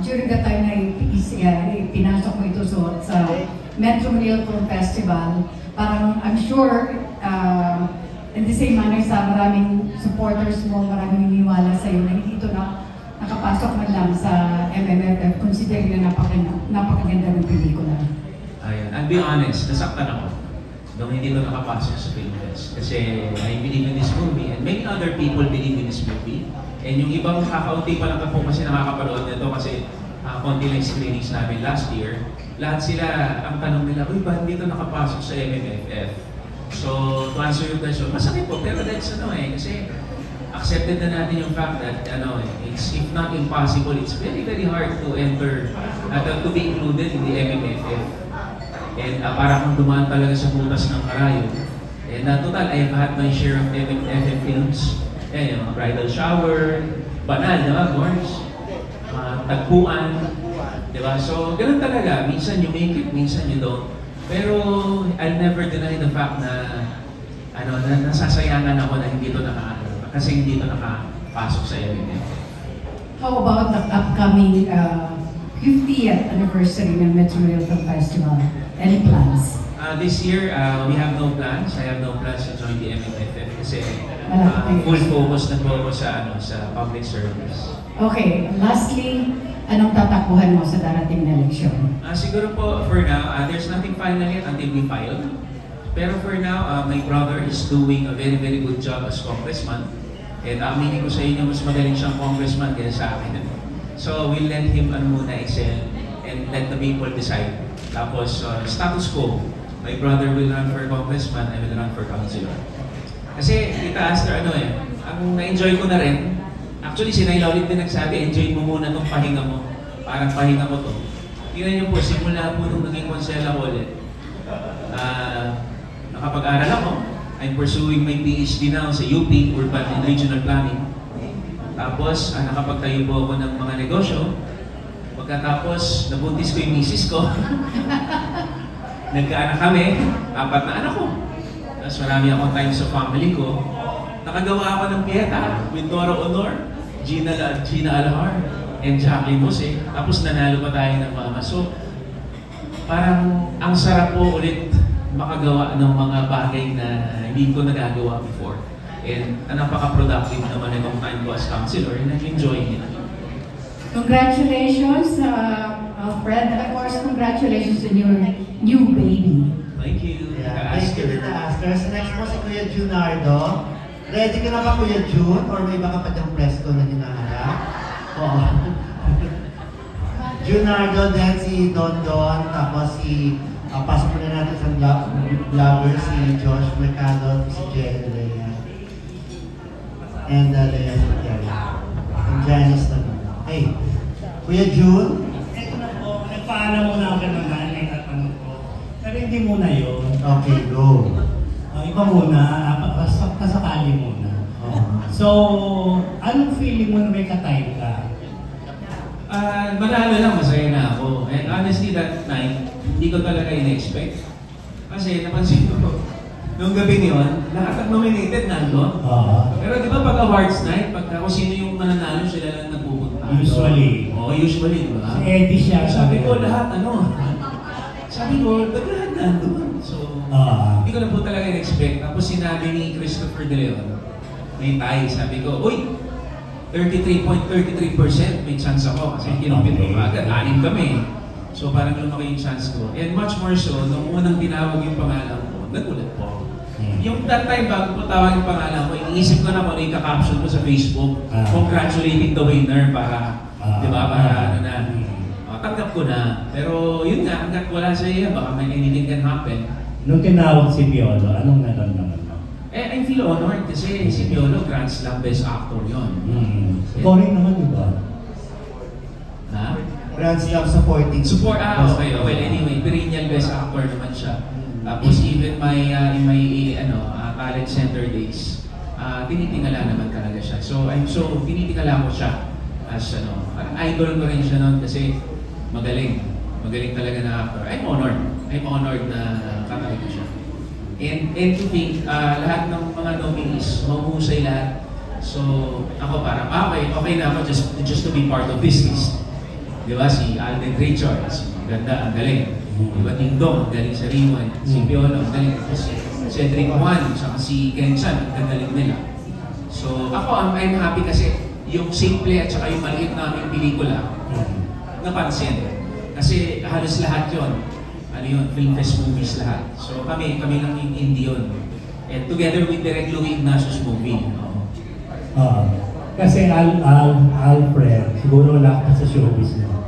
During the time na pinasok mo ito sa Metro Manila Film Festival, parang I'm sure in the same manner sa maraming supporters mo, maraming niniwala sa iyo na hindi ito na nakapasok man lang sa MMFF, considering na napakaganda ng pelikula. Ayun, I'll be honest, nasaktan ako nung hindi ko nakapasok sa Film Fest. Kasi I believe in this movie and many other people believe in this movie. And yung ibang kakaunti pa lang po kasi nakakapanood nito kasi konti lang screenings namin last year. Lahat sila, ang tanong nila, uy, ba't dito nakapasok sa MMFF? So, to answer your question, masakit po, pero that's kasi accepted na natin yung fact that, it's if not impossible, it's very, very hard to enter, to be included in the MMFF. And para kung dumaan talaga sa butas ng karayo. And total, I have had my share of MMFF films. Yung bridal shower, banal, di ba, Gorge? Tagpuan, di ba? So, ganun talaga. Minsan you make it, minsan you don't. Pero, I'll never deny the fact na nasasayangan ako na hindi ito kasi hindi ito nakapasok sa MMF. How about the upcoming 50th anniversary ng Metro Manila Film Festival? Any plans? This year, we have no plans. I have no plans to join the MMFF kasi full focus na po ako sa public service. Okay, lastly, anong tatakbuhan mo sa darating na eleksyon? Siguro po, for now, there's nothing final yet until we file. Pero for now, my brother is doing a very, very good job as congressman. And aminin ko sa inyo, mas magaling siyang congressman kaysa sa akin. So, we'll let him muna excel and let the people decide. Tapos, status quo. My brother will run for congressman, I will run for councilor. Kasi, Tita Aster, ang na-enjoy ko na rin, actually, si Naila ulit din nagsabi, enjoy mo muna itong pahinga mo. Parang pahinga mo to. Tingnan niyo po, simula po nung naging konsela ko ulit. Nakapag-aral ako. I'm pursuing my PhD now sa UP, Urban and Regional Planning. Tapos, nakapagtayo po ako ng mga negosyo. Pagkatapos, nabuntis ko yung misis ko. Nagkaanak kami, 4 na anak ko. Tapos marami akong time sa family ko. Nakagawa ako ng piyeta with Dora Honor, Gina Alhar, and Jacqueline Mose. Tapos nanalo pa tayo ng mama. So, parang ang sarap po ulit makagawa ng mga bagay na hindi ko nagagawa before. And napaka-productive naman itong time ko as councilor and I'm enjoying it. Congratulations, Fred. And of course, congratulations on your new baby. Thank you. Thank you, Tita Aster. So next po si Kuya Junardo. Ready ka na ba, Kuya Jun? Or may baka pa diyang presko na hinaharap? Oo. Junardo, then si Don Don, tapos si pasok po na natin sa vlogger, si Josh Mercado, si Jerry Lea. And Lea Santiago. And Janice naman. Hey, Kuya Jun? Ito na po, nagpaalam mo na ako naman, may tatanong ko. Pero hindi muna yun. Okay, go. Iba muna, kasakali muna. So, anong feeling mo na may ka-time ka? Manalo lang, masaya na ako. And honestly, that night, hindi ko talaga in-expect. Kasi napansin ko, nung gabi yun, lahat ng nominated nandun. Pero di ba pag awards night, pagka kung sino yung mananalo, sila lang nagpupunta. Usually. Oo, usually, di ba? Si Eddie siya. Sabi ko, lahat sabi ko, ba't lahat nandun? So, hindi ko na po talaga in-expect. Tapos sinabi ni Christopher De Leon, may tie, sabi ko, uy, 33.33% may chance ako kasi kinupit ko agad. 6 kami. So parang lumaki yung chance ko. And much more so, nung unang tinawag yung pangalan ko, nagulat po. Yung that time, bago po tawag yung pangalan ko, iniisip ko na kung ano yung kakaption ko sa Facebook, congratulating the winner para, di ba, para tanggap ko na. Pero yun nga, hanggat wala sa iya, baka may anything can happen. Nung tinawag si Piolo, anong naramdaman mo? I feel honored kasi si Piolo, Grand Slam Best Actor yun. Scoring naman, di ba? Ha? Grand Slam supporting. Okay. Well, anyway, perennial Best Actor naman siya. Tapos even in my talent center days, tinitingala naman talaga siya. So tinitingala ko siya as idol ko rin siya noon kasi magaling talaga na actor. I'm honored na kakalik ko siya. And to think, lahat ng mga nominees, mahuhusay lahat. So, ako parang, okay na ako just to be part of this list. Di ba? Si Alden Richards, ganda, ang galing. Di ba? Ding Dong, ang galing sa Rewind. Si Piolo, ang galing. Si Cedric Juan, saka si Ken Chan, ang galing nila. So, ako, I'm happy kasi yung simple at saka yung maliit naming pelikula, napansin. Kasi halos lahat yon, ano yun, film fest movies lahat. So kami lang yung indie yun. And together with Direk Louie Ignacio's movie. Kasi Alfred, siguro wala ka pa sa showbiz na.